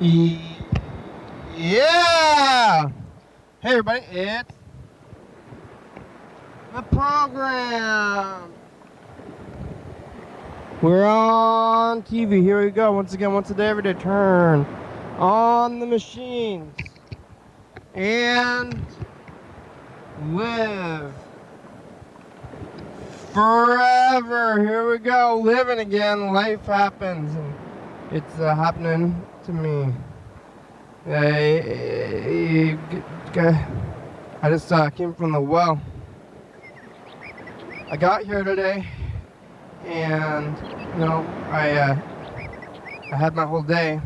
Yeah! Hey everybody, it's the program. We're on TV. Here we go. Once again, once a day, every day. Turn on the machines and live forever. Here we go. Living again. Life happens. And it's happening to me. I just came from the well. I got here today, and I had my whole day.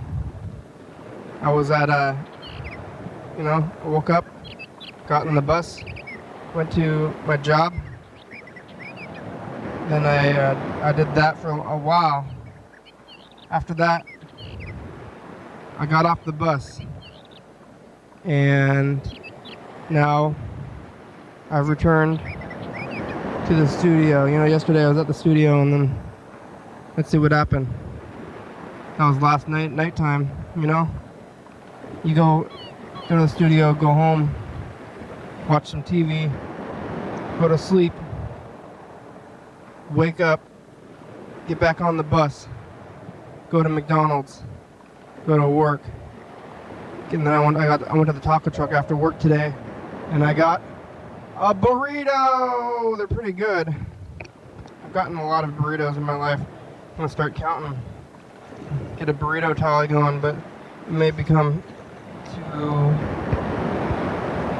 I was at I woke up, got in the bus, went to my job. Then I did that for a while. After that, I got off the bus, and now I've returned to the studio. Yesterday I was at the studio, and then let's see what happened. That was last nighttime. You go to the studio, go home, watch some TV, go to sleep, wake up, get back on the bus, go to McDonald's, go to work. And then I went to the taco truck after work today, and I got a burrito. They're pretty good. I've gotten a lot of burritos in my life. I'm gonna start counting. Get a burrito tally going, but it may become too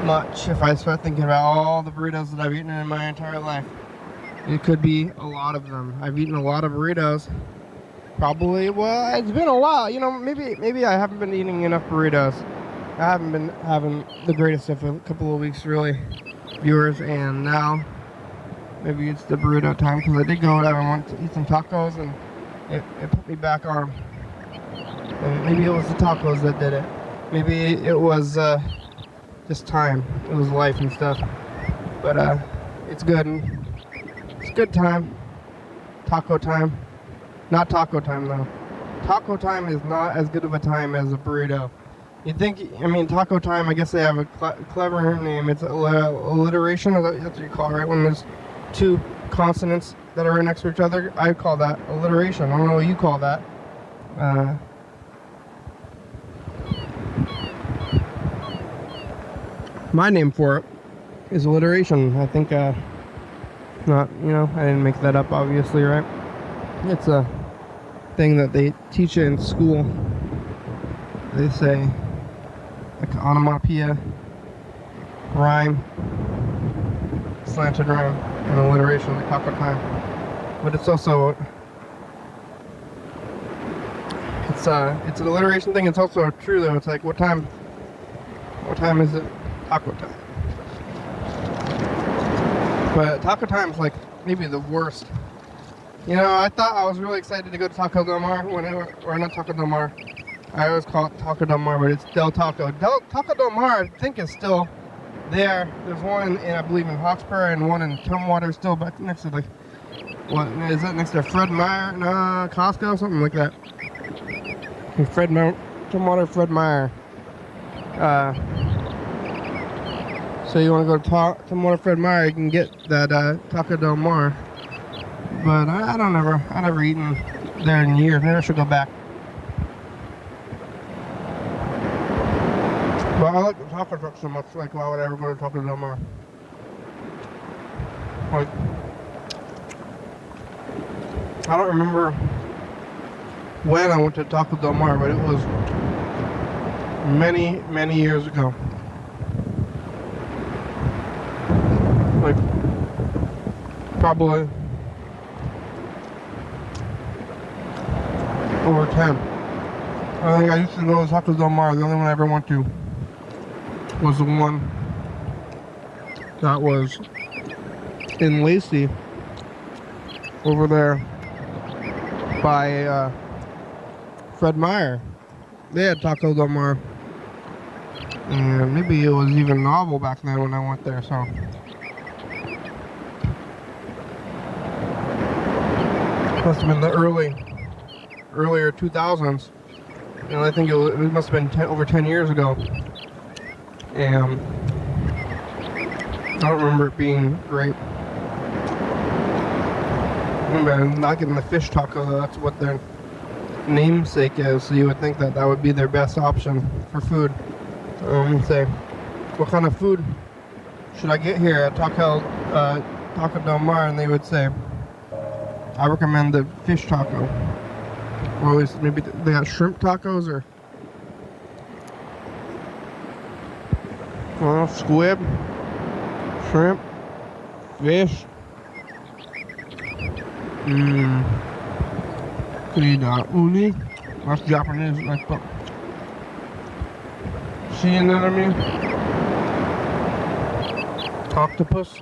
much if I start thinking about all the burritos that I've eaten in my entire life. It could be a lot of them. I've eaten a lot of burritos. Probably, well, it's been a while. Maybe I haven't been eating enough burritos. I haven't been having the greatest of a couple of weeks, really, viewers. And now, maybe it's the burrito time, because I did go out and want to eat some tacos, and it put me back on. And maybe it was the tacos that did it. Maybe it was just time. It was life and stuff. But it's good. It's good time. Taco time. Not taco time, though. Taco time is not as good of a time as a burrito. You'd think, taco time, I guess they have a clever name. It's alliteration, that's what you call it, right? When there's two consonants that are right next to each other, I call that alliteration. I don't know what you call that. My name for it is alliteration. I think, I didn't make that up, obviously, right? It's a thing that they teach you in school. They say, like, onomatopoeia, rhyme, slanted rhyme, and alliteration, like taco time. But it's also, it's an alliteration thing. It's also true, though. It's like, what time is it? Taco time. But taco time is like maybe the worst. I thought I was really excited to go to Taco Del Mar or not Taco Del Mar. I always call it Taco Del Mar, but it's Del Taco. Taco Del Mar, I think, is still there. There's one I believe in Hawkesbury, and one in Tumwater, still back next to, like, what is that, next to Fred Meyer, Costco, something like that. Tumwater, Fred Meyer. So you want to go to Tumwater, Fred Meyer, you can get that Taco Del Mar. But I never eaten there in years. Maybe I should go back. But I like the taco truck so much. Like, why would I ever go to Taco Del Mar? Like, I don't remember when I went to Taco Del Mar, but it was many, many years ago. Like, probably over 10. I think I used to go to Taco Del Mar. The only one I ever went to was the one that was in Lacey, over there by Fred Meyer. They had Taco Del Mar, and maybe it was even novel back then when I went there. So must have been the earlier 2000s. I think it must have been over 10 years ago. And I don't remember it being great. I remember not getting the fish taco, though. That's what their namesake is, so you would think that that would be their best option for food. Say, what kind of food should I get here at Taco Del Mar? And they would say, I recommend the fish taco. Or at least maybe they got shrimp tacos or squid, shrimp, fish. Uni. That's Japanese. Like, see, you know what I mean? Octopus.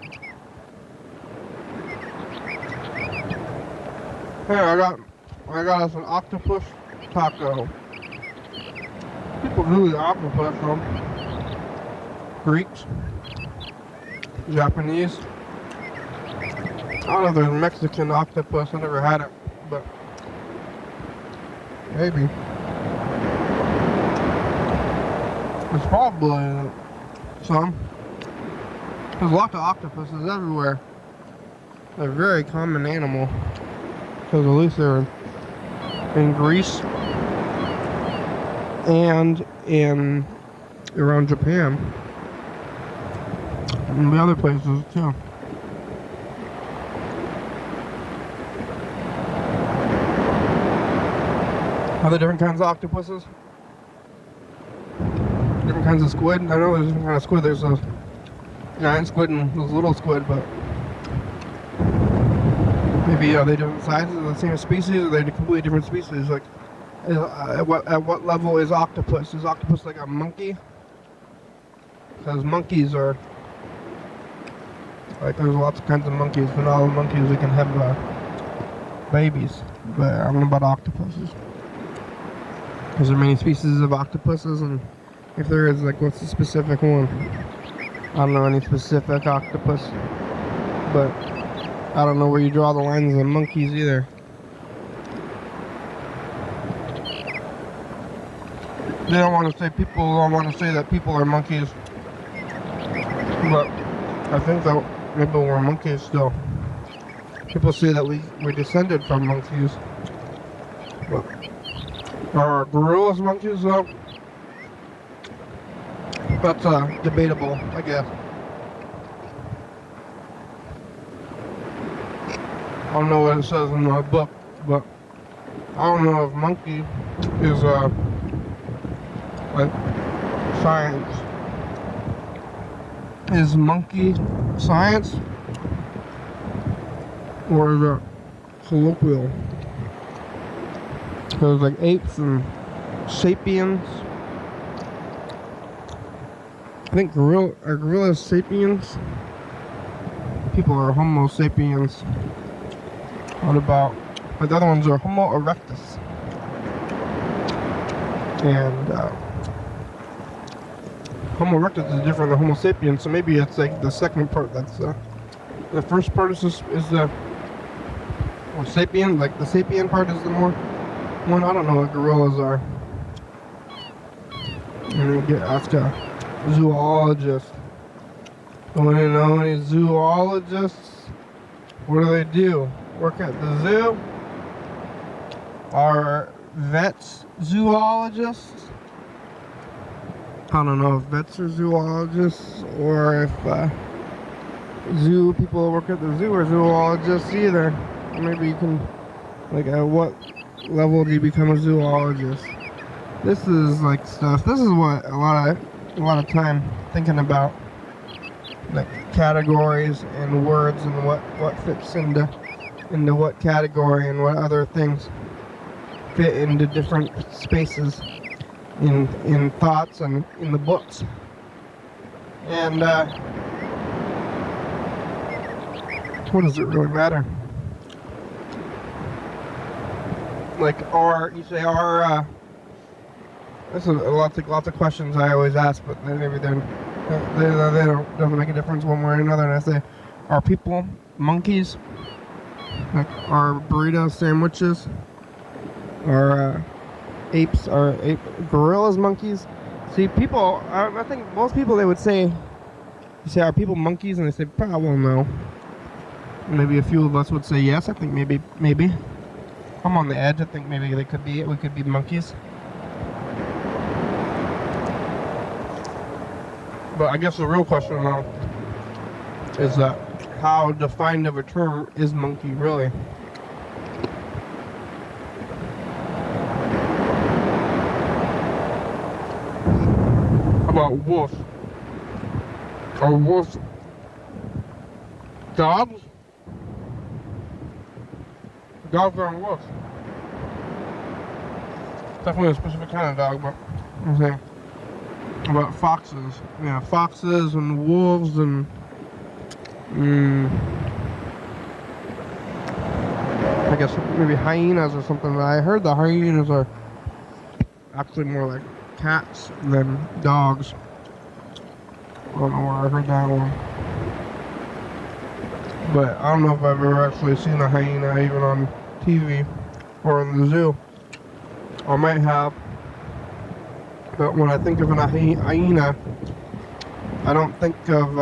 Hey, I got us an octopus taco. People do the octopus, though. Greeks, Japanese. I don't know if there's Mexican octopus. I never had it, but maybe. There's probably some. There's lots of octopuses everywhere. They're a very common animal. Because at least they're in Greece and in around Japan. And the other places too. Are there different kinds of octopuses? Different kinds of squid? I know there's different kinds of squid. There's those giant squid and those little squid, but maybe are they different sizes of the same species, or are they completely different species? Like, at what level is octopus? Is octopus like a monkey? Because monkeys are like, there's lots of kinds of monkeys, but all the monkeys they can have babies. But I don't know about octopuses. Is there many species of octopuses, and if there is, like, what's the specific one? I don't know any specific octopus, but I don't know where you draw the lines on monkeys either. They don't want to say, people don't want to say that people are monkeys, but I think that maybe we're monkeys still. People say that we're descended from monkeys, but are gorillas monkeys though? That's debatable, I guess. I don't know what it says in my book, but I don't know if monkey is like science. Is monkey science, or is it colloquial? Because like apes and sapiens. I think are gorillas sapiens? People are Homo sapiens. What about, but the other ones are Homo erectus. And Homo erectus is different than Homo sapiens, so maybe it's like the second part. That's the first part is the sapien, like the sapien part is the more one. I don't know what gorillas are. And you get asked a zoologist. Don't you know any zoologists? What do? Work at the zoo? Are vets zoologists? I don't know if vets are zoologists, or if zoo people work at the zoo are zoologists either. Maybe you can, like, at what level do you become a zoologist? This is like stuff. This is what a lot of time thinking about, like categories and words and what fits into what category and what other things fit into different spaces in thoughts and in the books. And what does it really matter? Like, you say this is lots of questions I always ask, but maybe they doesn't make a difference one way or another. And I say, are people monkeys? Like, are burrito sandwiches? Are apes are gorillas monkeys? See, people, I think most people, they would say, you say, are people monkeys? And they say, probably no. Maybe a few of us would say yes. I think maybe. I'm on the edge. I think maybe we could be monkeys. But I guess the real question now is that how defined of a term is monkey really? How about wolf? Are wolves dogs? Dogs aren't wolves. Definitely a specific kind of dog, but I'm saying about foxes. Yeah, foxes and wolves and I guess maybe hyenas or something. I heard the hyenas are actually more like cats than dogs. I don't know where I heard that one. But I don't know if I've ever actually seen a hyena even on TV or in the zoo. I might have. But when I think of a hyena, I don't think of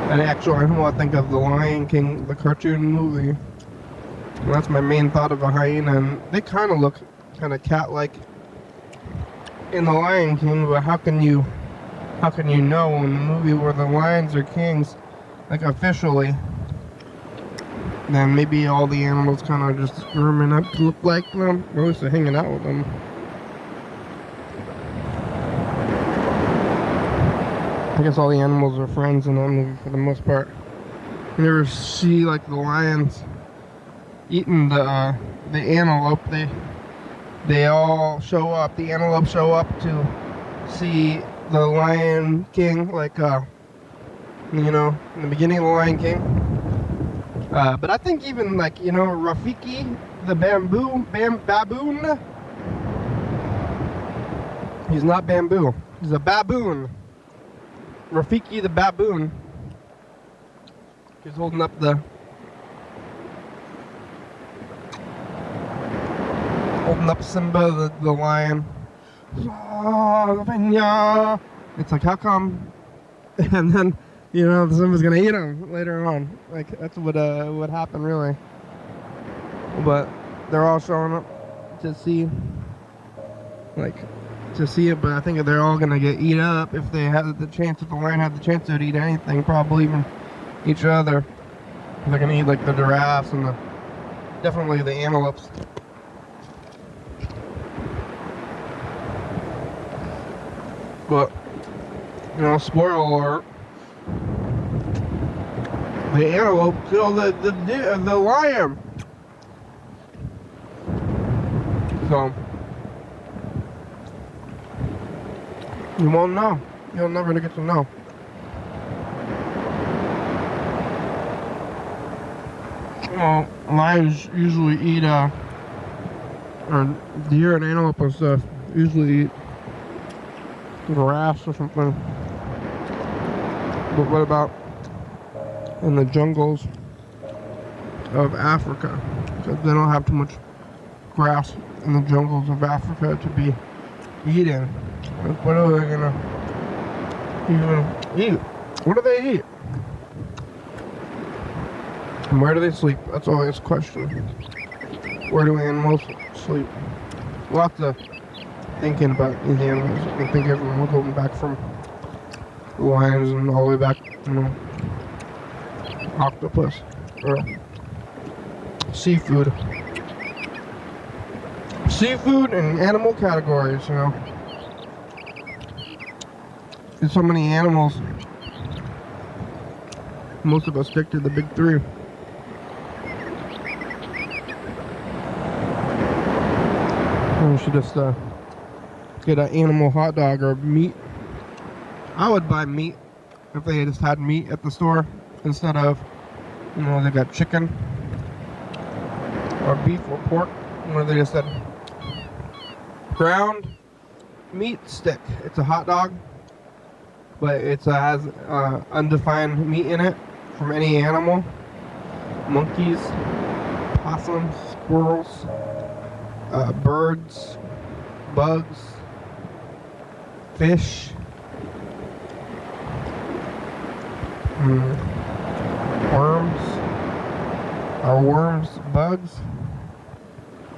an actual animal. I think of the Lion King, the cartoon movie. And that's my main thought of a hyena. And they kind of look kind of cat-like in the Lion King, but how can you know in the movie where the lions are kings, like officially, then maybe all the animals kind of just grooming up to look like them, or at least they're hanging out with them. I guess all the animals are friends in that movie for the most part. You never see like the lions eating the antelope. They all show up. The antelope show up to see the Lion King, like in the beginning of the Lion King. But I think even like Rafiki, the baboon. He's not bamboo. He's a baboon. Rafiki the baboon. He's holding up Simba the lion. It's like, how come? And then Simba's gonna eat him later on. Like that's what happened really. But they're all showing up to see it, but I think they're all gonna get eat up if they had the chance. If the lion had the chance, they'd eat anything, probably even each other. They're gonna eat like the giraffes and definitely the antelopes. But spoiler alert: the antelope killed the lion. So you won't know. You'll never get to know. Well, lions usually eat or deer and antelope and stuff usually eat grass or something. But what about in the jungles of Africa? Because they don't have too much grass in the jungles of Africa to be eating. What are they gonna even eat? What do they eat? And where do they sleep? That's always a question. Where do animals sleep? Lots of thinking about these animals. I think everyone going back from lions and all the way back, octopus or seafood. Seafood and animal categories, There's so many animals. Most of us stick to the big three. We should just get an animal hot dog or meat. I would buy meat if they just had meat at the store instead of, they got chicken or beef or pork. They just said ground meat stick. It's a hot dog, but it has undefined meat in it from any animal. Monkeys, possums, squirrels, birds, bugs, fish, worms. Are worms bugs?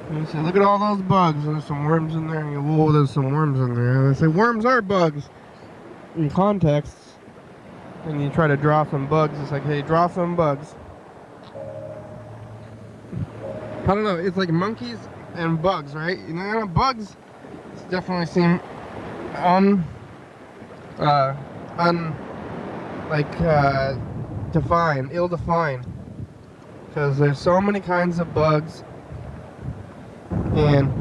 And you say, look at all those bugs, and there's some worms in there, and you, whoa, there's some worms in there. And they say, worms are bugs. In context, and you try to draw some bugs, it's like, hey, draw some bugs. I don't know, it's like monkeys and bugs, right? You know, bugs definitely seem ill-defined. Because there's so many kinds of bugs. And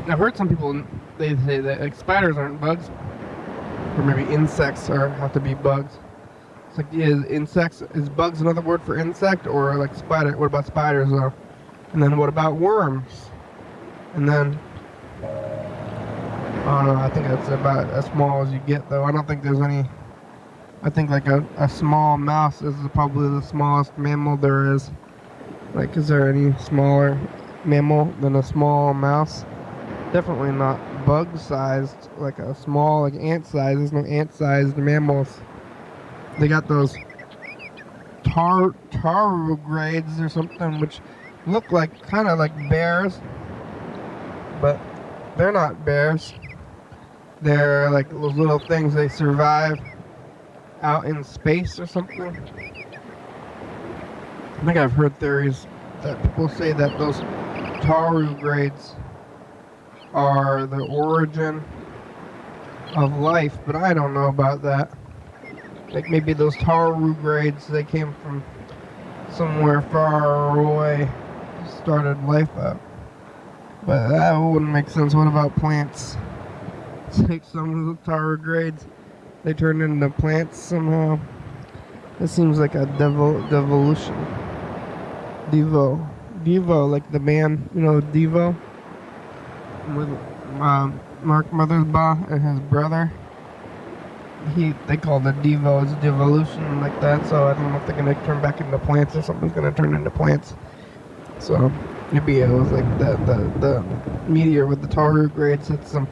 I've heard some people, they say that like spiders aren't bugs. Or maybe insects have to be bugs. It's like, is bugs another word for insect? Or like spider, what about spiders though? And then what about worms? And then, I don't know, I think that's about as small as you get though. I don't think there's any, I think like a small mouse is probably the smallest mammal there is. Like, is there any smaller mammal than a small mouse? Definitely not bug-sized, like a small, like ant-sized. There's no ant-sized mammals. They got those tardigrades or something, which look like kind of like bears, but they're not bears. They're like those little things. They survive out in space or something. I think I've heard theories that people say that those tardigrades are the origin of life, but I don't know about that. Like maybe those tardigrades, they came from somewhere far away, started life up. But that wouldn't make sense. What about plants? It's like some of the tardigrades, they turned into plants somehow. It seems like a devolution. Devo, like the band, you know, Devo, with Mark Mothersbaugh and his brother. They called it Devo. It's devolution, like that. So I don't know if they're gonna turn back into plants or something's gonna turn into plants. So maybe it was like the meteor with the tardigrades had some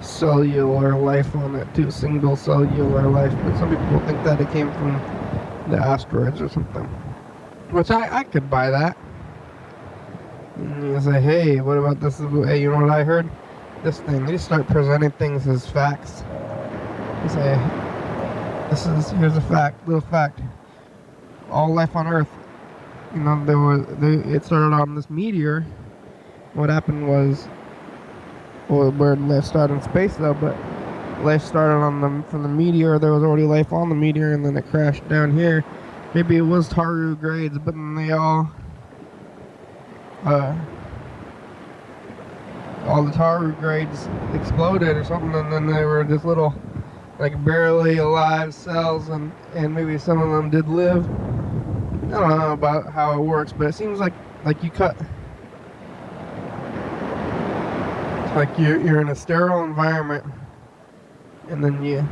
cellular life on it too, single cellular life. But some people think that it came from the asteroids or something. Which I could buy that. And you say, hey, what about this? Hey, you know what I heard? This thing. You start presenting things as facts. You say, here's a fact, little fact. All life on Earth, you know, it started on this meteor. What happened was, well, where life started in space though, but life started from the meteor. There was already life on the meteor, and then it crashed down here. Maybe it was tardigrades, but then they all the tardigrades exploded or something, and then they were just little, like barely alive cells, and maybe some of them did live. I don't know about how it works, but it seems like you cut, like you're in a sterile environment, and then you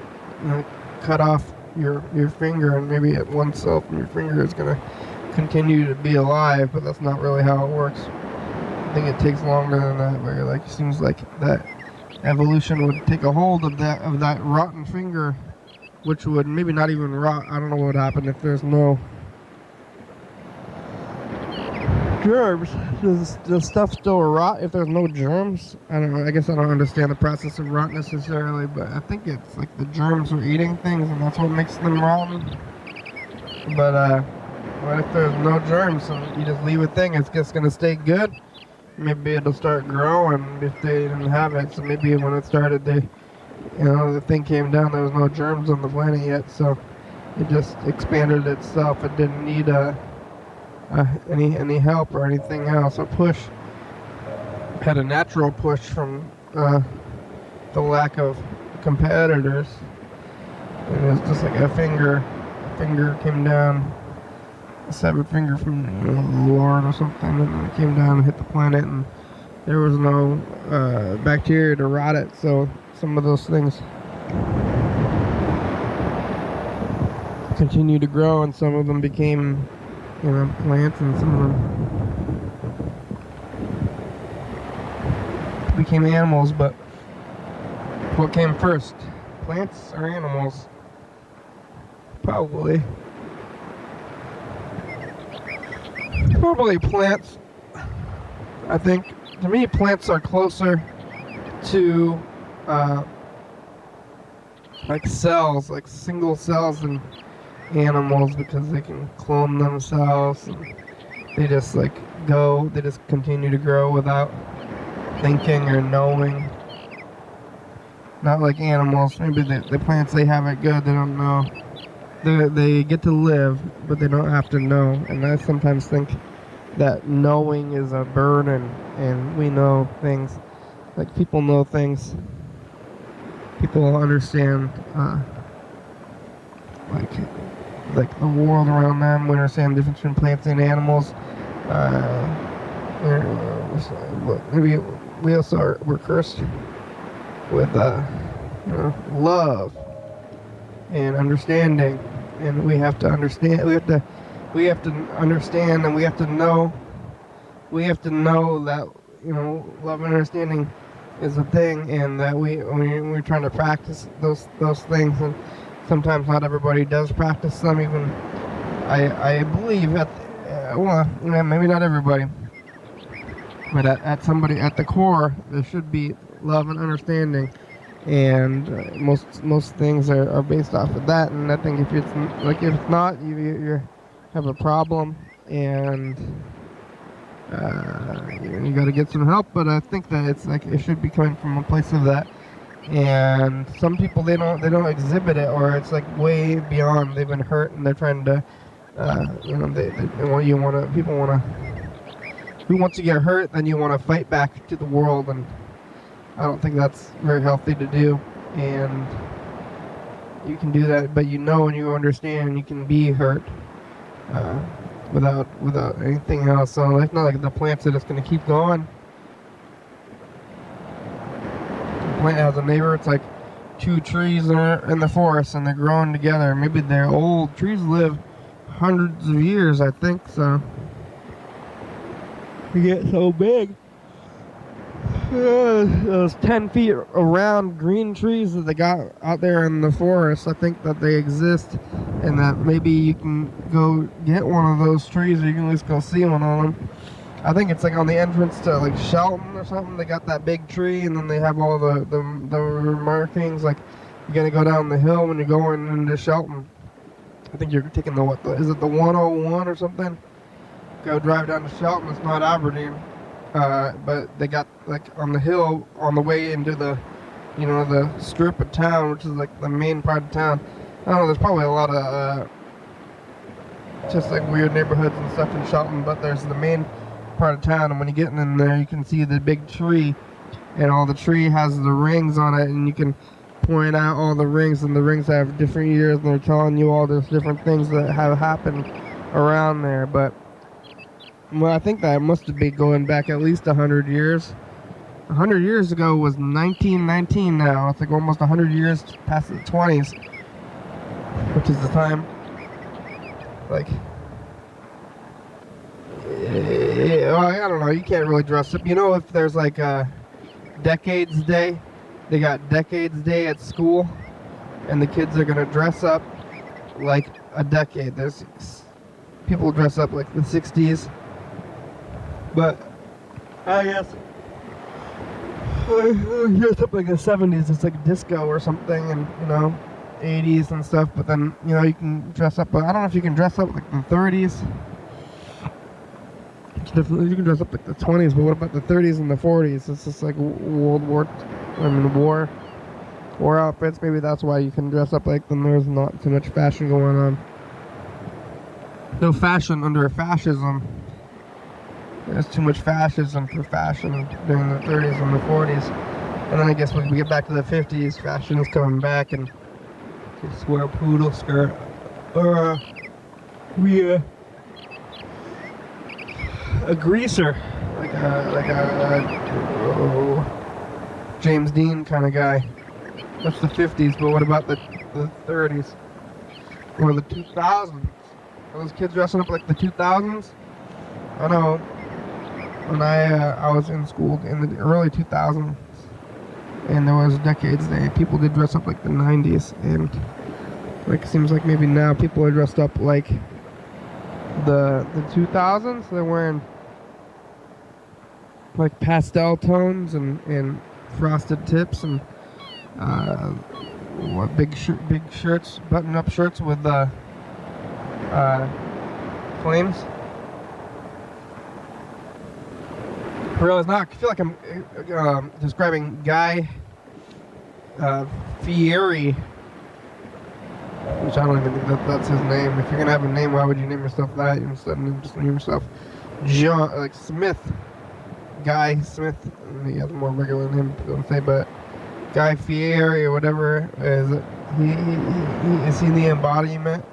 cut off your finger, and maybe one cell from your finger is going to continue to be alive, but that's not really how it works. I think it takes longer than that, where like it seems like that evolution would take a hold of that rotten finger, which would maybe not even rot. I don't know what would happen if there's no germs. Does stuff still rot if there's no germs? I don't know. I guess I don't understand the process of rot necessarily, but I think it's like the germs are eating things, and that's what makes them rotten. But what if there's no germs and you just leave a thing? It's just gonna stay good. Maybe it'll start growing if they didn't have it. So maybe when it started, the thing came down. There was no germs on the planet yet, so it just expanded itself. It didn't need any help or anything else. A push had a natural push from the lack of competitors. And it was just like a finger came down, a severed finger from the Lord or something, and it came down and hit the planet, and there was no bacteria to rot it. So some of those things continued to grow, and some of them became plants, and some of them became animals, but what came first? Plants or animals? Probably plants. I think, to me, plants are closer to like cells, like single cells than animals, because they can clone themselves. And they just they just continue to grow without thinking or knowing. Not like animals. Maybe the plants, they have it good. They don't know. They get to live, but they don't have to know. And I sometimes think that knowing is a burden, and we know things. Like, people know things. People understand, like the world around them. We understand the difference between plants and animals. Maybe we also we're cursed with love and understanding, and we have to understand. We have to understand, and we have to know. We have to know that love and understanding is a thing, and that we're trying to practice those things, and sometimes not everybody does practice them. Even I believe maybe not everybody, but at the core there should be love and understanding, and most things are based off of that. And I think if it's not, you have a problem, and you got to get some help. But I think that it should be coming from a place of that. And some people, they don't exhibit it, or it's like way beyond. They've been hurt and they're trying to once you get hurt, then you want to fight back to the world, and I don't think that's very healthy to do. And you can do that, but and you understand, and you can be hurt without anything else. So it's not like the plants are just going to keep going. The plant has a neighbor. It's like two trees in the forest, and they're growing together. Maybe they're old. Trees live hundreds of years, I think. So they get so big. Those 10 feet around green trees that they got out there in the forest, I think that they exist, and that maybe you can go get one of those trees, or you can at least go see one on them. I think it's like on the entrance to like Shelton or something. They got that big tree, and then they have all the markings, like you're gonna go down the hill when you're going into Shelton. I think you're taking is it the 101 or something? Go drive down to Shelton. It's not Aberdeen. But they got like on the hill on the way into the strip of town, which is like the main part of town. I don't know, there's probably a lot of just like weird neighborhoods and stuff in Shelton, but there's the main part of town, and when you get in there, you can see the big tree, and all the tree has the rings on it, and you can point out all the rings, and the rings have different years, and they're telling you all those different things that have happened around there. But I think that must have been going back at least 100 years. 100 years ago was 1919 now. It's like almost 100 years past the 20s, which is the time, like, I don't know, you can't really dress up. If there's like a Decades Day, they got Decades Day at school, and the kids are going to dress up like a decade. There's people dress up like the 60s. But I guess dress up like the 70s, it's like disco or something, and 80s and stuff. But then you can dress up. I don't know if you can dress up like the 30s. It's definitely you can dress up like the 20s. But what about the 30s and the 40s? It's just like war outfits. Maybe that's why you can dress up like them. There's not too much fashion going on. No fashion under fascism. There's too much fascism for fashion during the 30s and the 40s. And then I guess when we get back to the 50s, fashion is coming back, and just wear a poodle skirt. Or a greaser. Like a James Dean kind of guy. That's the 50s, but what about the 30s? Or the 2000s? Are those kids dressing up like the 2000s? I know. when I was in school in the early 2000s, and there was Decades Day. People did dress up like the 90s, and like it seems like maybe now people are dressed up like the 2000s. They're wearing like pastel tones and frosted tips and big shirts, button-up shirts with flames. I realize now, I feel like I'm describing Guy Fieri, which I don't even think that's his name. If you're gonna have a name, why would you name yourself that instead of just name yourself John, like Smith? Guy Smith. He has a more regular name, I don't say, but Guy Fieri or whatever is is he the embodiment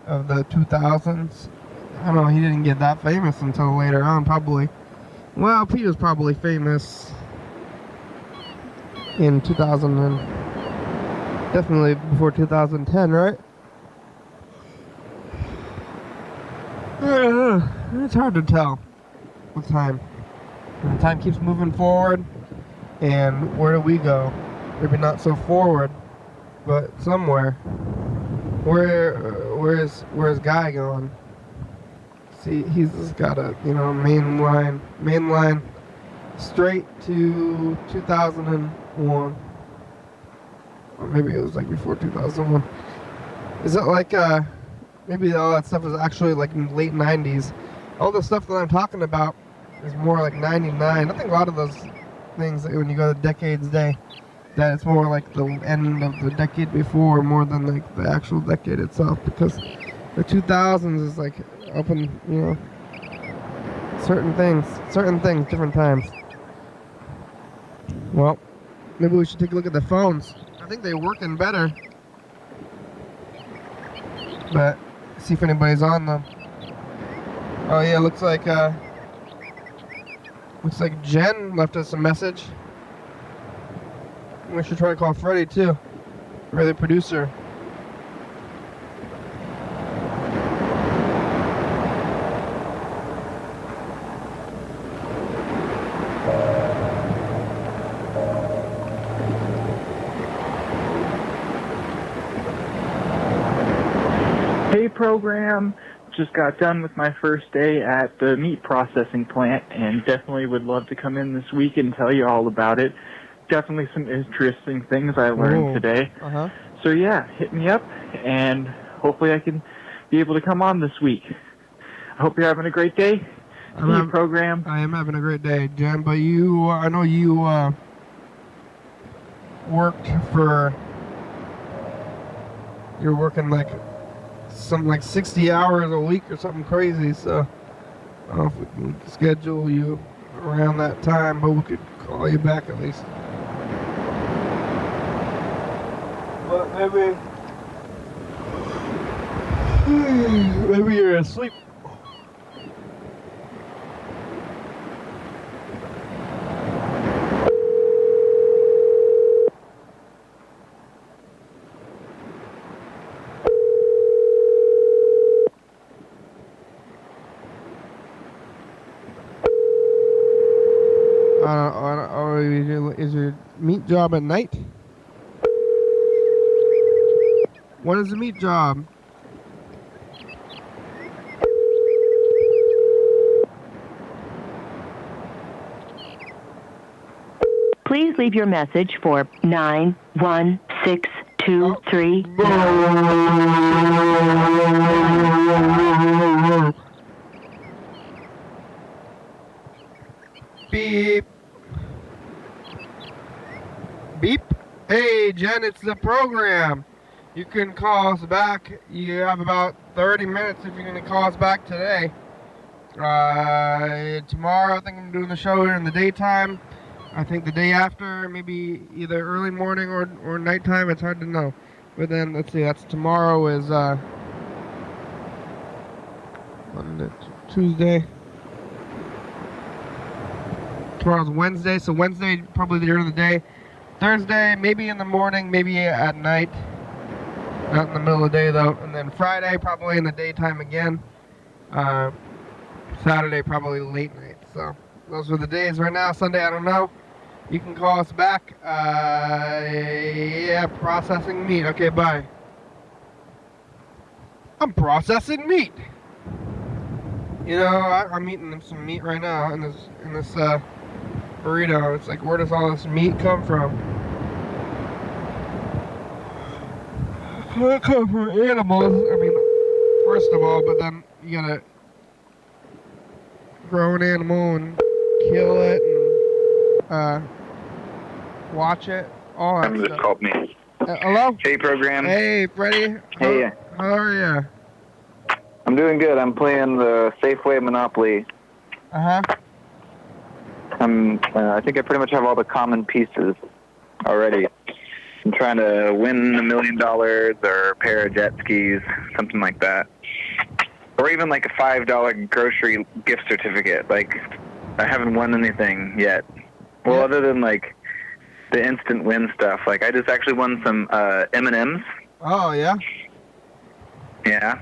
of the 2000s? I don't know. He didn't get that famous until later on, probably. Well, Pete was probably famous in 2000 and definitely before 2010, right? It's hard to tell with time. And time keeps moving forward, and where do we go? Maybe not so forward, but somewhere. Where's Guy going? See, he's just got a main line straight to 2001, or maybe it was like before 2001. Is it like maybe all that stuff is actually like in the late 90s? All the stuff that I'm talking about is more like 99. I think a lot of those things, when you go to Decades Day, that it's more like the end of the decade before more than like the actual decade itself, because the 2000s is like up in, certain things, different times. Well, maybe we should take a look at the phones. I think they're working better, but see if anybody's on them. Oh yeah, looks like Jen left us a message. We should try to call Freddie too, or the producer. Hey program, just got done with my first day at the meat processing plant and definitely would love to come in this week and tell you all about it. Definitely some interesting things I learned today. So yeah, hit me up and hopefully I can be able to come on this week. I hope you're having a great day. Program. I am having a great day, Jen, but I know you you're working like 60 hours a week or something crazy, so I don't know if we can schedule you around that time, but we could call you back at least. But maybe you're asleep. Is your meat job at night? What is the meat job? Please leave your message for 91623. Beep. Beep. Hey, Jen, it's the program. You can call us back. You have about 30 minutes if you're going to call us back today. Tomorrow, I think I'm doing the show here in the daytime. I think the day after, maybe either early morning or nighttime. It's hard to know. But then, let's see, that's tomorrow is Monday, Tuesday. Tomorrow's Wednesday, so Wednesday probably during the day. Thursday, maybe in the morning, maybe at night. Not in the middle of the day though. And then Friday, probably in the daytime again. Saturday, probably late night. So those were the days. Right now, Sunday, I don't know. You can call us back. Yeah, processing meat. Okay, bye. I'm processing meat. You know, I'm eating some meat right now in this burrito. It's like, where does all this meat come from? It comes from animals. I mean, first of all, but then you gotta grow an animal and kill it and watch it. All that Just stuff. called me. Hello? Hey, program. Hey, Freddie. Hey. How are you? I'm doing good. I'm playing the Safeway Monopoly. Uh-huh. I think I pretty much have all the common pieces already. I'm trying to win $1 million or a pair of jet skis, something like that. Or even like a $5 grocery gift certificate. Like, I haven't won anything yet. Well, Yeah. other than like the instant win stuff. Like, I just actually won some M&Ms. Oh, yeah? Yeah.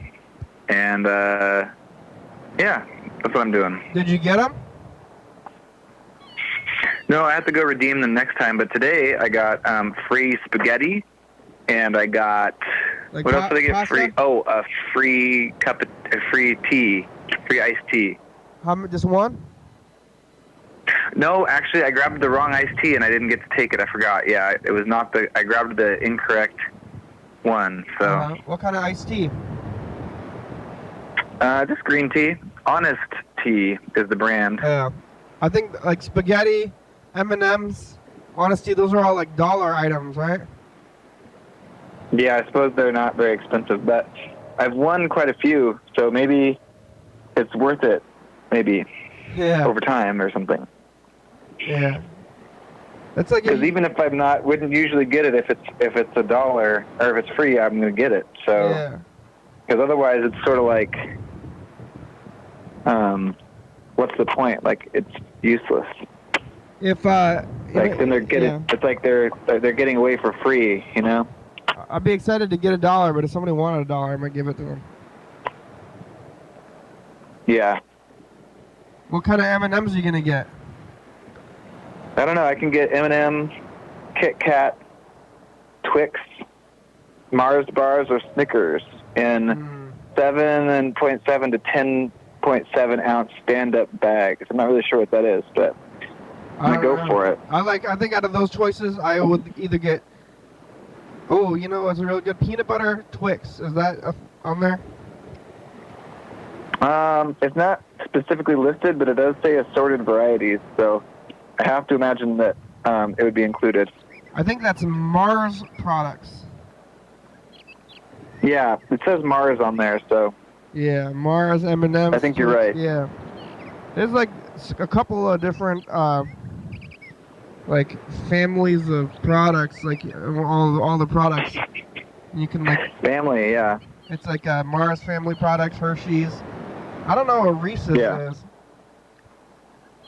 And, yeah, that's what I'm doing. Did you get them? No, I have to go redeem them next time. But today I got free spaghetti, and I got Like what else did I get pasta? free? Oh, a free cup of free tea, free iced tea. How many? Just one? No, actually, I grabbed the wrong iced tea, and I didn't get to take it. I forgot. Yeah, it was not the. I grabbed the incorrect one. So What kind of iced tea? just green tea. Honest Tea is the brand. Yeah. I think like spaghetti, M&Ms, honesty, those are all like dollar items, right? Yeah, I suppose they're not very expensive, but I've won quite a few, so maybe it's worth it. Maybe Yeah. over time or something. Yeah. It's like Because even if wouldn't usually get it if it's $1 or if it's free, I'm gonna get it. So yeah. because otherwise it's sort of like, what's the point? Like it's useless. If Like then they're getting yeah. it's like they're getting away for free, you know? I'd be excited to get $1, but if somebody wanted $1, I might give it to them. Yeah. What kind of M&Ms are you gonna get? I don't know. I can get M&M's, Kit Kat, Twix, Mars bars, or Snickers in 7.7 to 10.7 ounce stand-up bags. I'm not really sure what that is, but I'm gonna go for it. I think out of those choices, I would either get. Oh, you know, it's a really good peanut butter Twix. Is that on there? It's not specifically listed, but it does say assorted varieties, so I have to imagine that it would be included. I think that's Mars products. Yeah, it says Mars on there, so Yeah, Mars, M&M's. I think you're right. Yeah. There's like a couple of different like families of products, like all the products. You can like family, yeah. it's like Mars family products, Hershey's. I don't know what Reese's Yeah. is.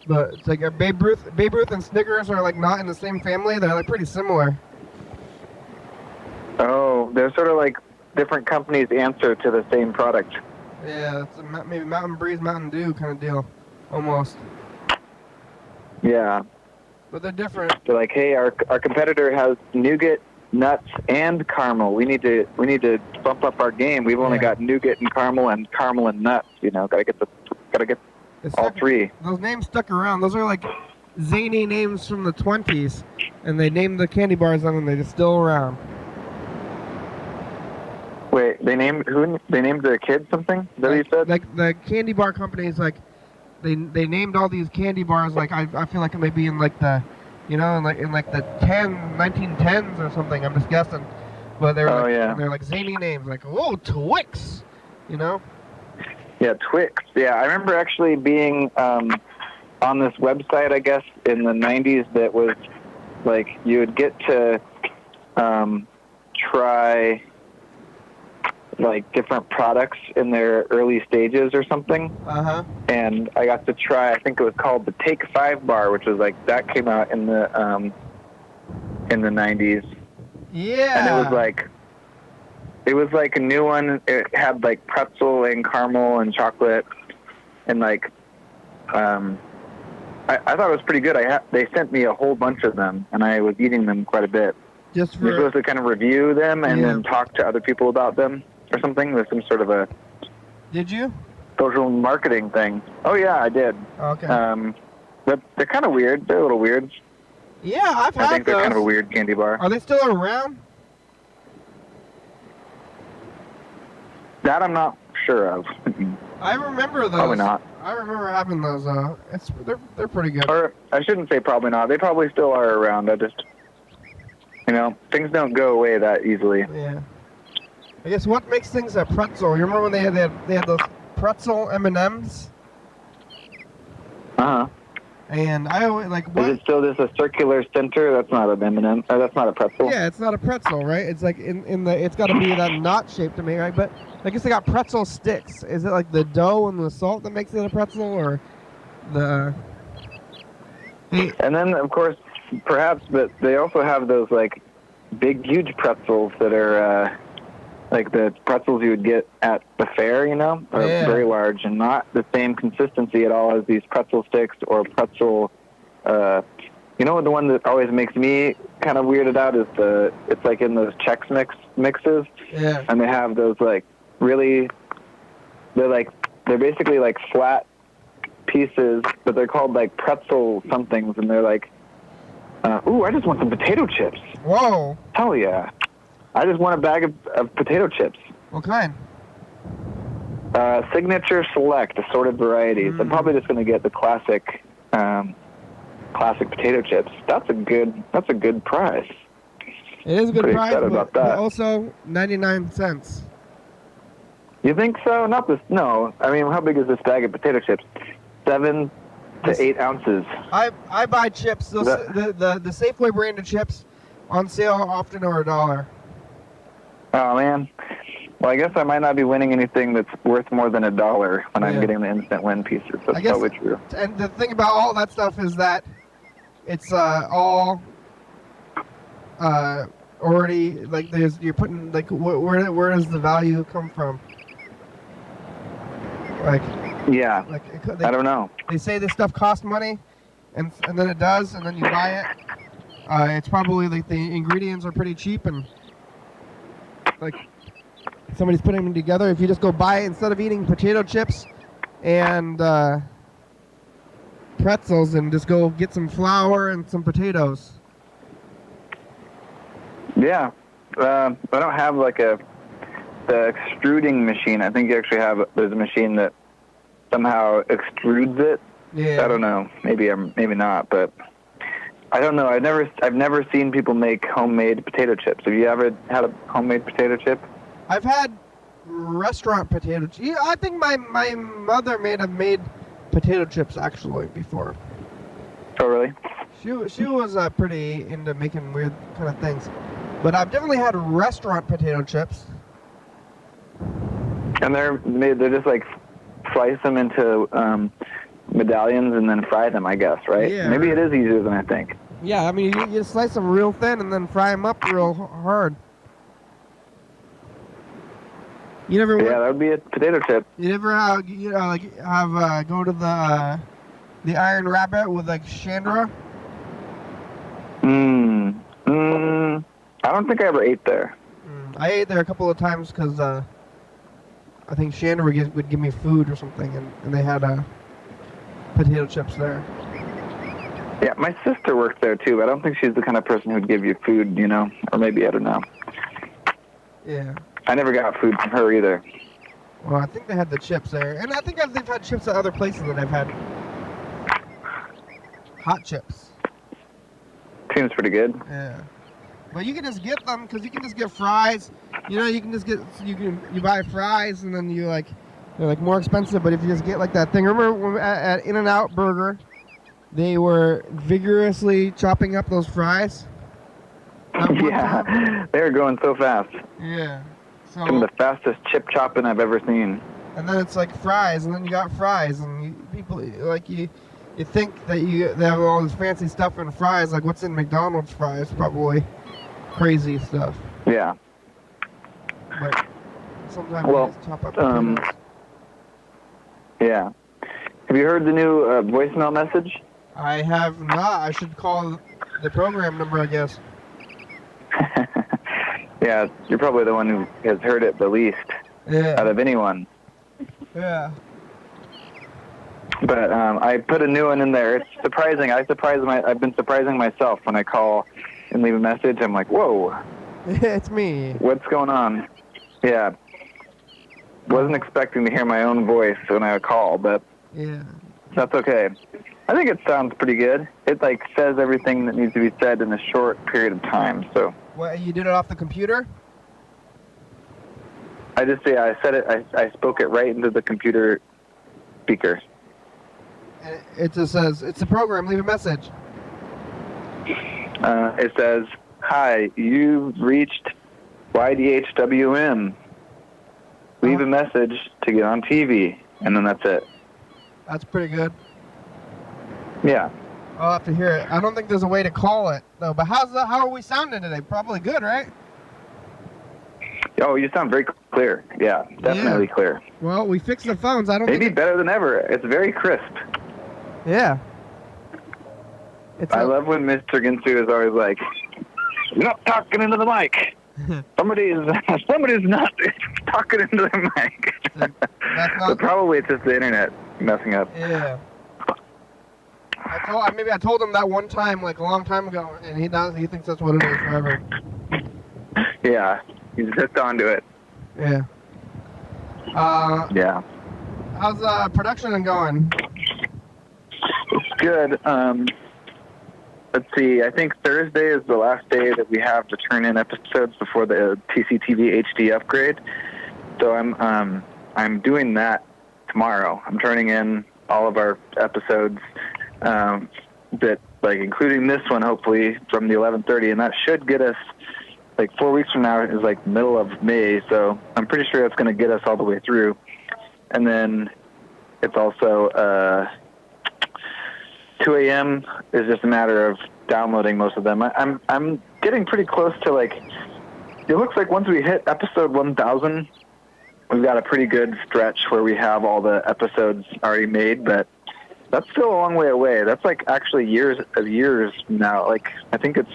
But it's like Babe Ruth and Snickers are like not in the same family. They're like pretty similar. Oh, they're sort of like different companies answer to the same product. Yeah, it's maybe Mountain Breeze, Mountain Dew kind of deal, almost. Yeah. But they're different. They're like, hey, our competitor has nougat, nuts, and caramel. We need to bump up our game. We've only got nougat and caramel and nuts. You know, gotta get all three. Those names stuck around. Those are like zany names from the 20s, and they named the candy bars on them. They're still around. Wait, they named their kid something? Is that what you said? Like the candy bar companies, like they named all these candy bars. Like I feel like it may be in like the, you know, in like the 1910s or something. I'm just guessing, but they're like zany names, like Twix, you know. Yeah, Twix. Yeah, I remember actually being on this website, I guess, in the 90s that was like you would get to try like different products in their early stages or something. Uh-huh. And I got to try, I think it was called the Take 5 bar, which was like, that came out in the 90s. Yeah. And it was like a new one. It had like pretzel and caramel and chocolate and like I thought it was pretty good. They sent me a whole bunch of them, and I was eating them quite a bit. Just You're for supposed to kind of review them and then talk to other people about them or something. There's some sort of a Did you? social marketing thing. Oh, yeah, I did. Okay. But they're kind of weird. They're a little weird. Yeah, I've had I think they're those. kind of a weird candy bar. Are they still around? That I'm not sure of. I remember those. Probably not. I remember having those. They're pretty good. Or I shouldn't say probably not. They probably still are around. I just, things don't go away that easily. Yeah. I guess what makes things a pretzel? You remember when they had those pretzel M&Ms? Uh-huh. And I always like what? Is it still just a circular center? That's not an M&M. That's not a pretzel. Yeah, it's not a pretzel, right? It's like it's got to be that knot shape to me, right? But I guess they got pretzel sticks. Is it like the dough and the salt that makes it a pretzel, or the? And then, of course, perhaps, but they also have those like big, huge pretzels that are like the pretzels you would get at the fair, are very large and not the same consistency at all as these pretzel sticks or pretzel. The one that always makes me kind of weirded out is it's like in those Chex mixes. Yeah. And they have those like really, they're basically like flat pieces, but they're called like pretzel somethings, and they're like, I just want some potato chips. Whoa. Hell yeah. I just want a bag of potato chips. What kind? Signature Select, assorted varieties. I'm probably just going to get the classic potato chips. That's a good price. It is a good Pretty price, excited about that. Also 99 cents. You think so? No. I mean, how big is this bag of potato chips? 7 to 8 ounces. I buy chips. Those, the Safeway branded chips on sale often are $1. Oh, man. Well, I guess I might not be winning anything that's worth more than $1 when I'm getting the instant win pieces. That's probably true. And the thing about all that stuff is that it's all already, like, you're putting, like, where does the value come from? Like, yeah, I don't know. They say this stuff costs money, and then it does, and then you buy it. It's probably, like, the ingredients are pretty cheap, and like somebody's putting them together. If you just go buy it, instead of eating potato chips and pretzels, and just go get some flour and some potatoes. Yeah, I don't have like the extruding machine. I think you actually there's a machine that somehow extrudes it. Yeah. I don't know. Maybe not, but I don't know. I've never seen people make homemade potato chips. Have you ever had a homemade potato chip? I've had restaurant potato chips. Yeah, I think my mother may have made potato chips actually before. Oh, really? She was pretty into making weird kind of things. But I've definitely had restaurant potato chips. And they're just like slice them into medallions and then fry them, I guess, right? Yeah. Maybe it is easier than I think. Yeah, I mean, you slice them real thin and then fry them up real hard. You never? Yeah, that would be a potato chip. You never go to the Iron Rabbit with like Chandra? I don't think I ever ate there. I ate there a couple of times because I think Chandra would give me food or something, and they had potato chips there. Yeah, my sister worked there too. But I don't think she's the kind of person who'd give you food, or maybe, I don't know. Yeah. I never got food from her either. Well, I think they had the chips there, and I think they've had chips at other places that I've had. Hot chips. Seems pretty good. Yeah. But you can just get them because you can just get fries. You can just get you buy fries and then they're like more expensive. But if you just get like that thing, remember when at In-N-Out Burger, they were vigorously chopping up those fries. Yeah, they were going so fast. Yeah. So, some of the fastest chip chopping I've ever seen. And then it's like fries, and then you got fries, and people you think that they have all this fancy stuff in fries, like what's in McDonald's fries, probably crazy stuff. Yeah. But sometimes you just chop up potatoes. Yeah. Have you heard the new voicemail message? I have not. I should call the program number, I guess. Yeah, you're probably the one who has heard it the least out Yeah. of anyone. Yeah. But I put a new one in there. It's surprising. I've been surprising myself when I call and leave a message. I'm like, whoa, It's me. what's going on? Yeah. Wasn't expecting to hear my own voice when I call, but Yeah. that's okay. I think it sounds pretty good. It like says everything that needs to be said in a short period of time. So What, you did it off the computer? I just say I said it. I spoke it right into the computer speaker. And it just says, it's a program, leave a message. It says, "Hi, you've reached YDHWM. Leave a message to get on TV," and then that's it. That's pretty good. Yeah. I'll have to hear it. I don't think there's a way to call it, though. But how are we sounding today? Probably good, right? Oh, you sound very clear. Yeah, definitely clear. Well, we fixed the phones. I don't Maybe think... better than ever. It's very crisp. Yeah. I love when Mr. Ginsu is always like, "You're not talking into the mic. Somebody's not talking into the mic." But probably it's just the internet messing up. Yeah. Maybe I told him that one time, like a long time ago, and he thinks that's what it is forever. Yeah, he's just onto it. Yeah. Yeah. How's production going? It's good. Let's see. I think Thursday is the last day that we have to turn in episodes before the TCTV HD upgrade. So I'm doing that tomorrow. I'm turning in all of our episodes, that like including this one, hopefully from the 11:30, and that should get us like 4 weeks from now is like middle of May. So I'm pretty sure that's going to get us all the way through. And then it's also 2 a.m. is just a matter of downloading most of them. I'm getting pretty close to like, it looks like once we hit episode 1000, we've got a pretty good stretch where we have all the episodes already made, but that's still a long way away. That's like actually years from now. Like I think it's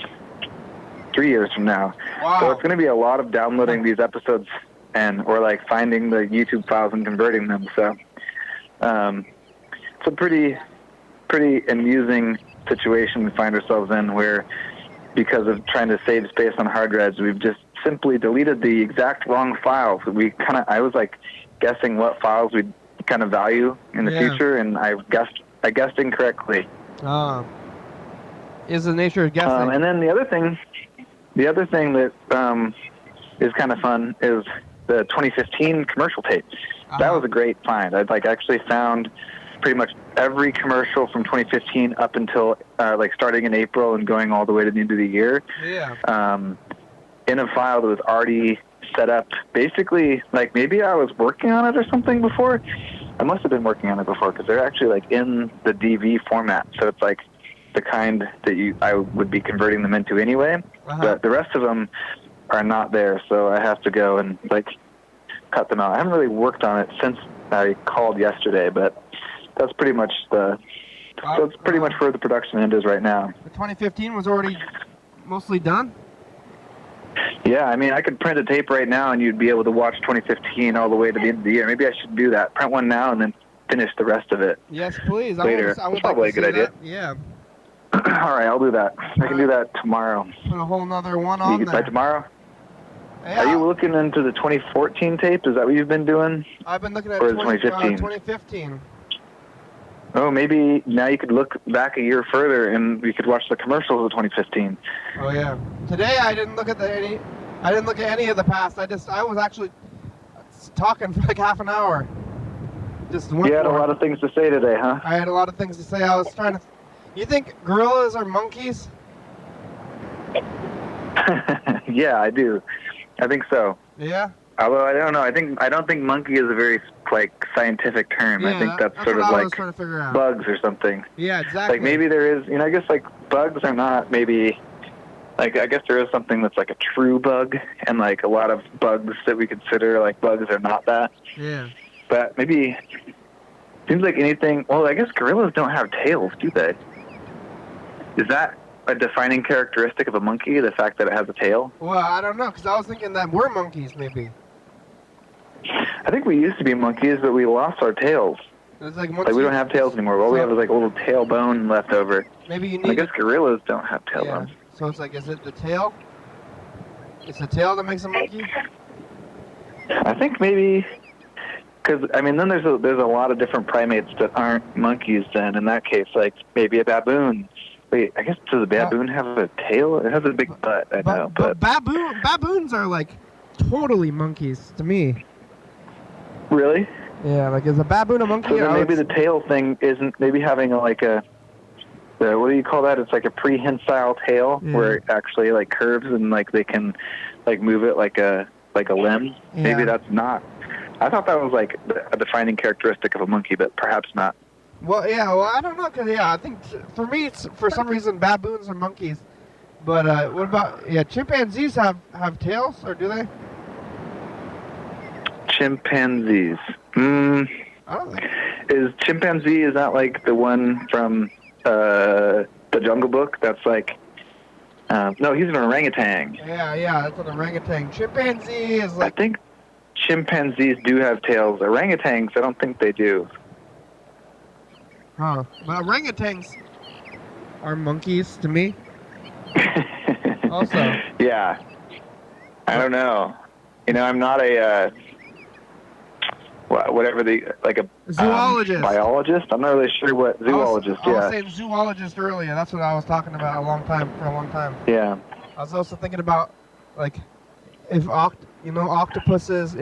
3 years from now. Wow. So it's going to be a lot of downloading these episodes or like finding the YouTube files and converting them. So it's a pretty amusing situation we find ourselves in, where because of trying to save space on hard drives, we've just simply deleted the exact wrong files. I was like guessing what files we'd kind of value in the future, and I guessed incorrectly. Is the nature of guessing. And then the other thing that is kind of fun is the 2015 commercial tape. That was a great find. I'd like actually found pretty much every commercial from 2015 up until like starting in April and going all the way to the end of the year. Yeah. In a file that was already set up. Basically, like maybe I was working on it or something before. I must have been working on it before because they're actually like in the DV format. So it's like the kind that I would be converting them into anyway. But the rest of them are not there. So I have to go and like cut them out. I haven't really worked on it since I called yesterday, but that's pretty much that's pretty much where the production end is right now. The 2015 was already mostly done? Yeah, I mean, I could print a tape right now and you'd be able to watch 2015 all the way to the end of the year. Maybe I should do that. Print one now and then finish the rest of it. Yes, please. Later. I would Probably like to a good see idea. that. Yeah. All right, I'll do that. I can do that tomorrow. Put a whole nother one on By there. tomorrow? Yeah. Are you looking into the 2014 tape? Is that what you've been doing? I've been looking at Or is it 2015? 2015. Oh, maybe now you could look back a year further and we could watch the commercials of 2015. Oh yeah. Today I didn't look at any of the past. I was actually talking for like half an hour. Just went You had a for it. lot of things to say today, huh? I had a lot of things to say. I was trying to. You think gorillas are monkeys? Yeah, I do. I think so. Yeah. Although I don't know. I don't think monkey is a very like scientific term. Yeah, I think that's sort what of I was like trying to figure out. bugs or something. Yeah, exactly. Like maybe there is, I guess like bugs are not maybe, like I guess there is something that's like a true bug, and like a lot of bugs that we consider like bugs are not that. Yeah. But maybe, seems like anything, well I guess gorillas don't have tails, do they? Is that a defining characteristic of a monkey, the fact that it has a tail? Well, I don't know, because I was thinking that we're monkeys, maybe. I think we used to be monkeys, but we lost our tails. It's like Like, we don't have tails anymore. All we have is, like, a little tailbone left over. Maybe you I need... guess gorillas don't have tailbones. Yeah. So it's like, is it the tail? It's the tail that makes a monkey? I think maybe... Because, I mean, then there's a lot of different primates that aren't monkeys then. In that case, like, maybe a baboon. Wait, I guess, does a baboon have a tail? It has a big butt, I know. But baboons are, like, totally monkeys to me. Really? Yeah, like, is a baboon a monkey? So then maybe the tail thing isn't, maybe having what do you call that? It's like a prehensile tail where it actually, like, curves and, like, they can, like, move it like a limb. Yeah. Maybe that's not. I thought that was, like, a defining characteristic of a monkey, but perhaps not. Well, yeah, I don't know, because, I think, for me, it's, for some reason, baboons are monkeys. But, what about, chimpanzees have tails, or do they? Chimpanzees. I don't think. Is that, like, the one from, the Jungle Book? That's, like, no, he's an orangutan. Yeah, that's an orangutan. Chimpanzee is, like... I think chimpanzees do have tails. Orangutans, I don't think they do. Huh. But orangutans are monkeys to me. Also. Yeah. I don't know. You know, I'm not a, a zoologist. Biologist? I'm not really sure what zoologist, I was saying zoologist earlier. That's what I was talking about for a long time. Yeah. I was also thinking about, like, if octopuses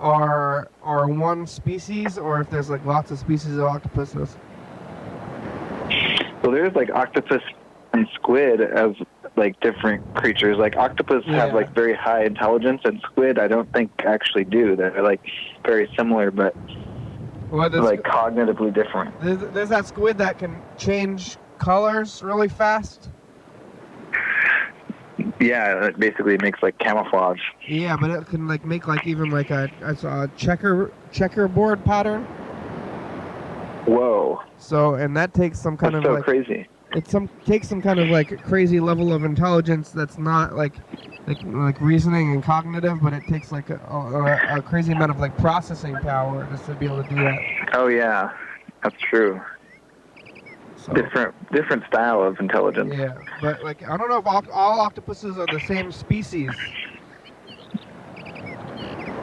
are one species, or if there's, like, lots of species of octopuses. Well, there's, like, octopus and squid as, like, different creatures. Like, octopus have, like, very high intelligence, and squid I don't think actually do. They're, like, very similar, but like, cognitively different. There's that squid that can change colors really fast. Yeah, it basically makes, like, camouflage. Yeah, but it can, like, make, like, even, like, a checkerboard pattern. Whoa. So, and that takes some kind that's of, so like... crazy. Takes some kind of, like, crazy level of intelligence that's not, like reasoning and cognitive, but it takes, like, a crazy amount of, like, processing power just to be able to do that. Oh, yeah. That's true. So, different style of intelligence. Yeah, but, like, I don't know if all octopuses are the same species.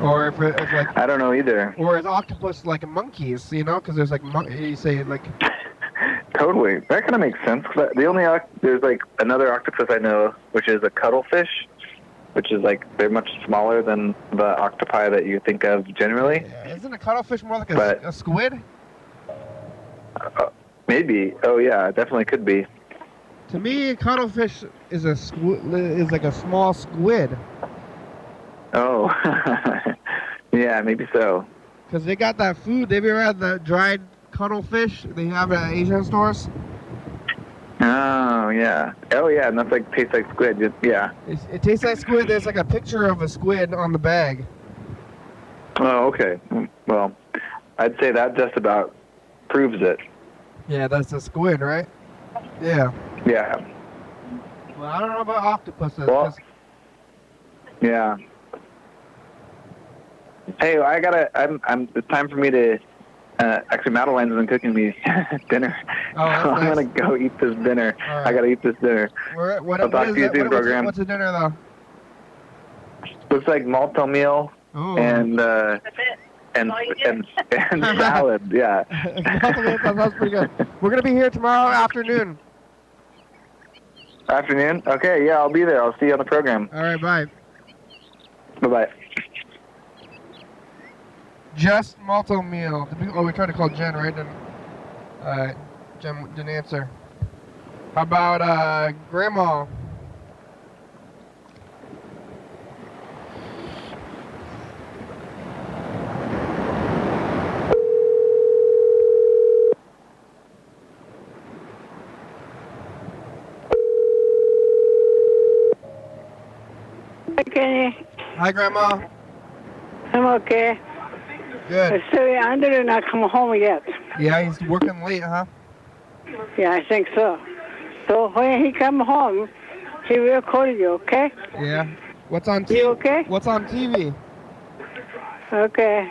Or if like... I don't know either. Or is octopus like monkeys, you know? Because there's, like, you say, like... Totally. That kind of makes sense. There's, like, another octopus I know, which is a cuttlefish, which is, like, they're much smaller than the octopi that you think of generally. Yeah. Isn't a cuttlefish more like a squid? Maybe. Oh, yeah, it definitely could be. To me, a cuttlefish is like a small squid. Oh. Yeah, maybe so. Because they got that food. Have you ever had the dried cuttlefish they have at Asian stores? Oh, yeah. Oh, yeah, and that's, like, tastes like squid. Yeah. It tastes like squid. There's, like, a picture of a squid on the bag. Oh, okay. Well, I'd say that just about proves it. Yeah, that's a squid, right? Yeah. Yeah. Well, I don't know about octopuses. Well, yeah. Hey, it's time for me to, actually, Madeline's been cooking me dinner. Oh, that's so I'm nice. going to go eat this dinner. Right. I got to eat this dinner. I'll talk to you soon, program. What's the dinner, though? Looks like malto meal and salad, yeah. That sounds pretty good. We're going to be here tomorrow afternoon. Afternoon? Okay, yeah, I'll be there. I'll see you on the program. All right, bye. Bye-bye. Just malto meal. We tried to call Jen, right? And Jen didn't answer. How about Grandma? Okay. Hi, Grandma. I'm okay. Good. So Andrew did not come home yet. Yeah, he's working late, huh? Yeah, I think so. So when he come home, he will call you, okay? Yeah. What's on TV? You okay? What's on TV? Okay.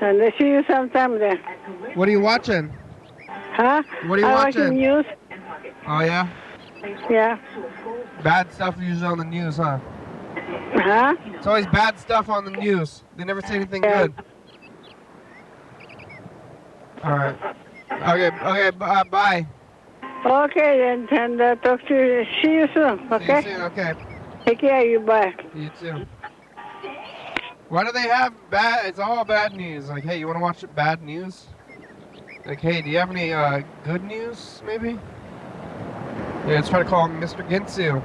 And I see you sometime then. What are you watching? Huh? What are you I watching? watching news. Oh, yeah? Yeah. Bad stuff usually on the news, huh? Huh? It's always bad stuff on the news. They never say anything Yeah. good. All right. Okay, bye. Okay, then, and talk to you. See you soon, okay? See you soon, okay. Take care, you bye. You too. Why do they have bad? It's all bad news. Like, hey, you want to watch bad news? Like, hey, do you have any good news, maybe? Yeah, let's try to call him Mr. Ginsu.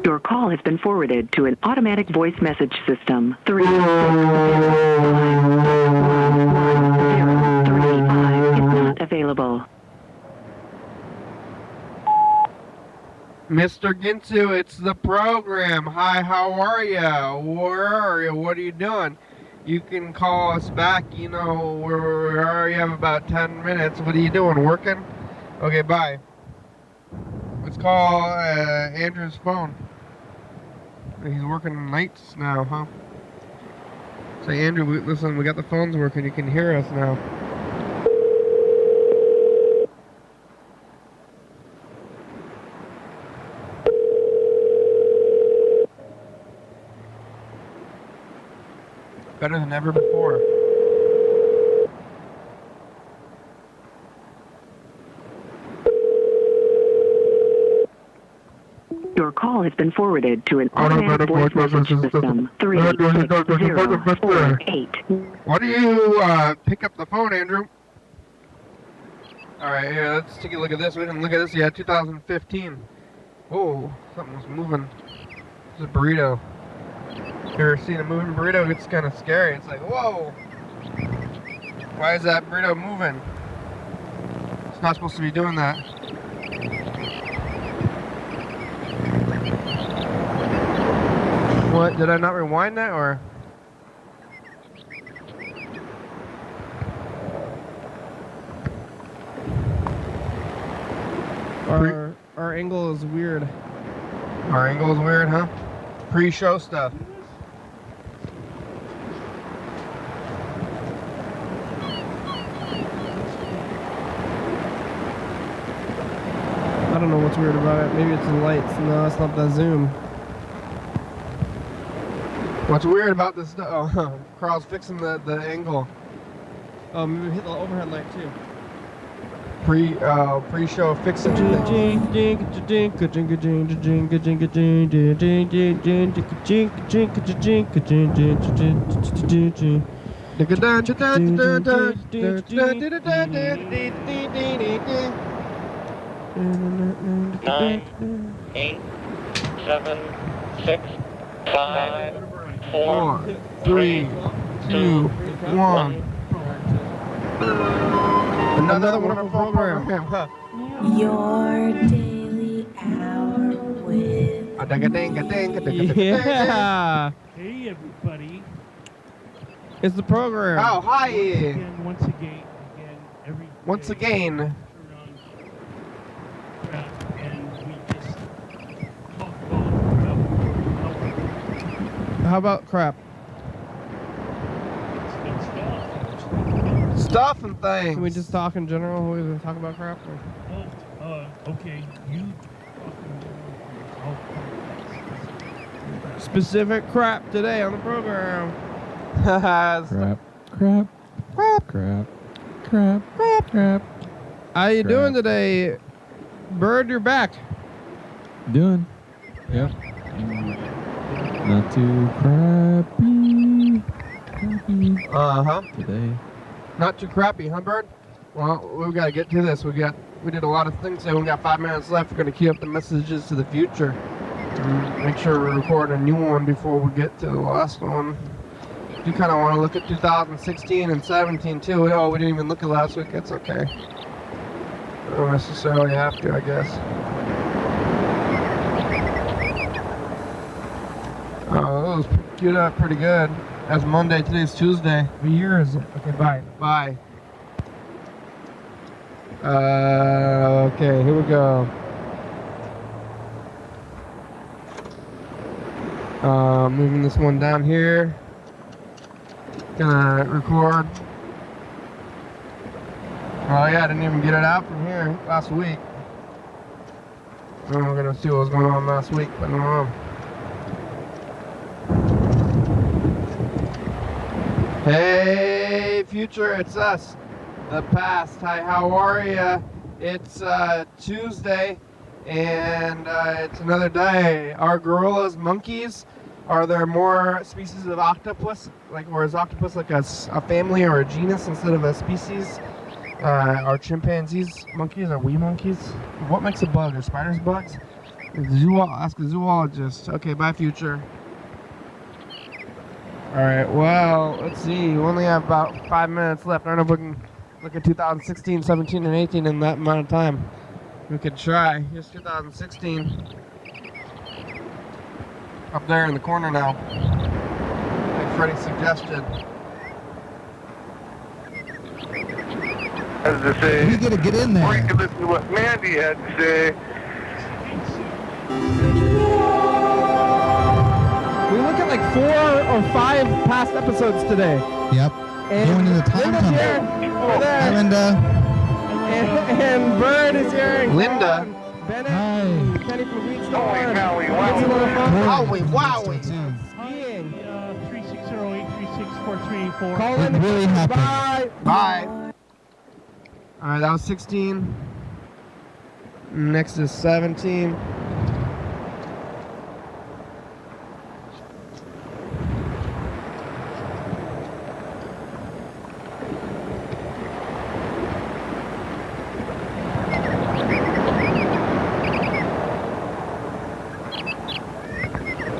Your call has been forwarded to an automatic voice message system. 360-111-035 is not available. Mr. Ginsu, it's the program. Hi, how are ya? Where are you? What are you doing? You can call us back, you know, where are you? Have about 10 minutes. What are you doing? Working? Okay, bye. Let's call Andrew's phone. He's working nights now, huh? Say, Andrew, listen, we got the phones working. You can hear us now. Better than ever before. Your call has been forwarded to an automatic voice message system. 36048. Why do you pick up the phone, Andrew? Alright, here, let's take a look at this. We didn't look at this yet. 2015. Whoa, something was moving. It's a burrito. You ever seen a moving burrito? It's kind of scary. It's like, whoa! Why is that burrito moving? It's not supposed to be doing that. What? Did I not rewind that, or? Our angle is weird. Our angle is weird, huh? Pre-show stuff. I don't know what's weird about it. Maybe it's the lights. No, it's not the zoom. What's weird about this stuff? Oh, Carl's fixing the angle. Oh, maybe hit the overhead light too. Pre-show fixing. Nine, 8, 7, 6, 5, 4, 3, 2, 1. Another wonderful program. Your daily hour with Yeah. Hey everybody. It's the program. Oh, hi. Once again, every Once day again. around crap, and we just talk about How about crap? stuff. Stuff and things. Can we just talk in general? We can talk about crap? Or? Okay. You Specific crap today on the program. Crap. How you doing today, Bird? You're back. Doing. Yep. Not too crappy today. Not too crappy, huh, Bird? Well, we gotta get to this. We did a lot of things today. We got 5 minutes left. We're gonna queue up the messages to the future. Make sure we record a new one before we get to the last one. You kind of want to look at 2016 and 17 too. Oh, we didn't even look at last week. That's okay. Don't necessarily have to, I guess. Oh, those queued up pretty good. That's Monday. Today's Tuesday. What year is it? Okay, bye. Bye. Okay, here we go. Moving this one down here. Gonna record. Oh yeah, I didn't even get it out from here last week. We're gonna see what was going on last week, but no. Hey, future, it's us, the past. Hi, how are ya? It's Tuesday, and it's another day. Are gorillas monkeys? Are there more species of octopus? Or is octopus like a family or a genus instead of a species? Are chimpanzees monkeys? Are we monkeys? What makes a bug? Are spiders bugs? Ask a zoologist. Okay, bye, future. Alright, well, let's see. We only have about 5 minutes left. I don't know if we can look at 2016, 17, and 18 in that amount of time. We could try. Here's 2016. Up there in the corner now. Like Freddie suggested. As to say, You gotta get in or you there. can listen to what Mandy had to say. We look at like 4 or 5 past episodes today. Yep. And Going into the time Linda's tunnel. here. Over there. Hi, Linda. And Bird is here. And Linda. Bennett. Hi. Kenny from Wheatstone. Holy moly, It's a little fun. Wowie, wowie. Skiing. 360-836-4384. Call It in. really happened. Bye. Bye. Alright, that was 16. Next is 17.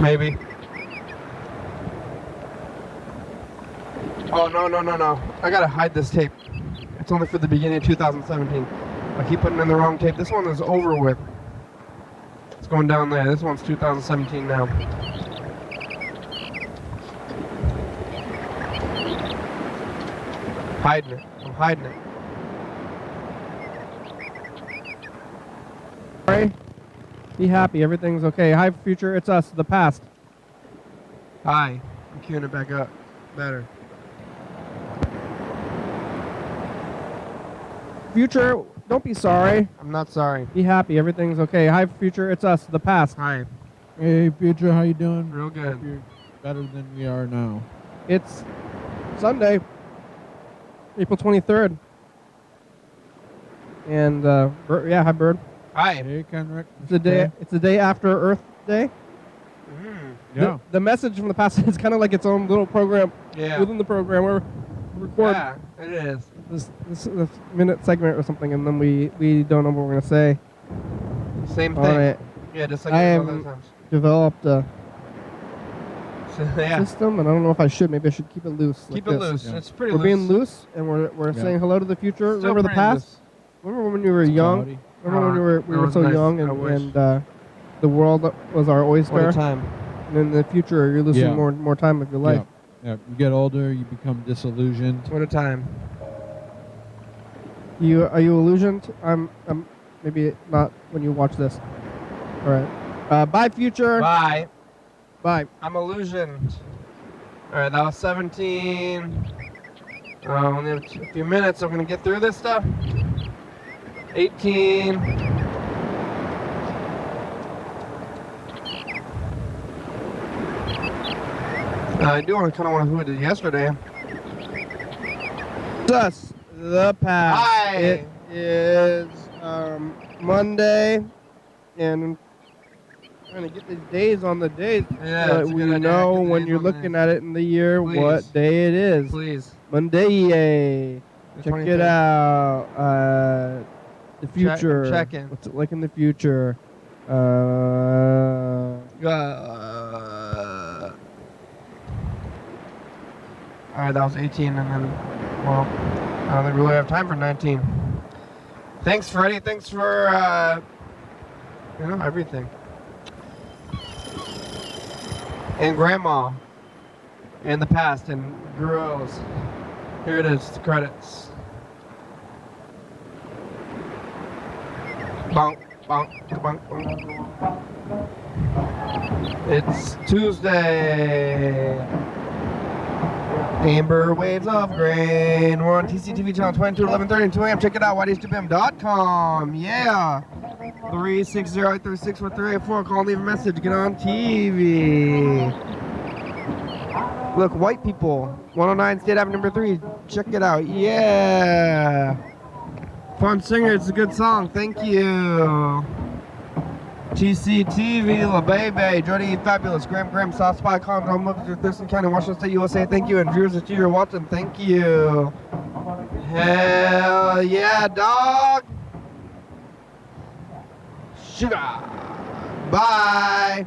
Maybe. Oh, no. I gotta hide this tape. It's only for the beginning of 2017. I keep putting in the wrong tape. This one is over with. It's going down there. This one's 2017 now. Hiding it. I'm hiding it. Sorry. Be happy. Everything's okay. Hi, future. It's us. The past. Hi. I'm queuing it back up. Better. Future, don't be sorry. I'm not sorry. Be happy. Everything's okay. Hi, future. It's us. The past. Hi. Hey, future, how you doing? Real good. You're better than we are now. It's Sunday, April 23rd. And, yeah, hi, Bird. Hi. Hey, Kenrick. It's the day. It's the day after Earth Day. Yeah. The message from the past is kind of like its own little program Yeah. within the program where we record Yeah, it is. this minute segment or something, and then we don't know what we're gonna say. Same on thing. it. Yeah, just like I the am other times. developed a So, yeah. system, and I don't know if I should. Maybe I should keep it loose. like Keep it this. loose. Yeah. It's pretty We're loose. being loose, and we're Yeah. saying hello to the future. Still Remember the pretty past? loose. Remember when you were young? Cloudy. Remember when we that were was so nice. young, I and, wish. the world was our What oyster? a time. And in the future, you're losing Yeah. more time of your life. Yeah. You get older, you become disillusioned. What a time. Are you illusioned? I'm maybe not when you watch this. All right. Bye, future. Bye. Bye. I'm illusioned. Alright, that was 17. Only have a few minutes. I'm going to get through this stuff. 18. I do kind of want to who I did yesterday. It's us, the past. Hi. It is Monday, and I'm trying to get these days on the days. Yeah, so it's a we good idea. know Get the when days you're on the looking at it in the year Please. what day it is. Please. Monday. The Check 23rd. it out. The future. checking. What's it like in the future? Alright, that was 18, and then, well, I don't think we really have time for 19. Thanks, Freddie. Thanks for, everything. And Grandma. And the past, and Grows. Here it is, the credits. Bonk, bonk, bonk, bonk. It's Tuesday. Amber Waves of Grain. We're on TCTV channel 22 to 11:30 and 2 a.m. Check it out, YDHWM.com. Yeah. 360-836-4384. Call and leave a message. Get on TV. Look, white people. 109 State Avenue number 3. Check it out. Yeah. Fun singer. It's a good song. Thank you. TCTV, La Baby, Jody Fabulous, Graham, Soft Spot, Condom, Thurston County, Washington State, USA, thank you, and viewers that you're watching, thank you. Hell yeah, dog. Sugar. Bye.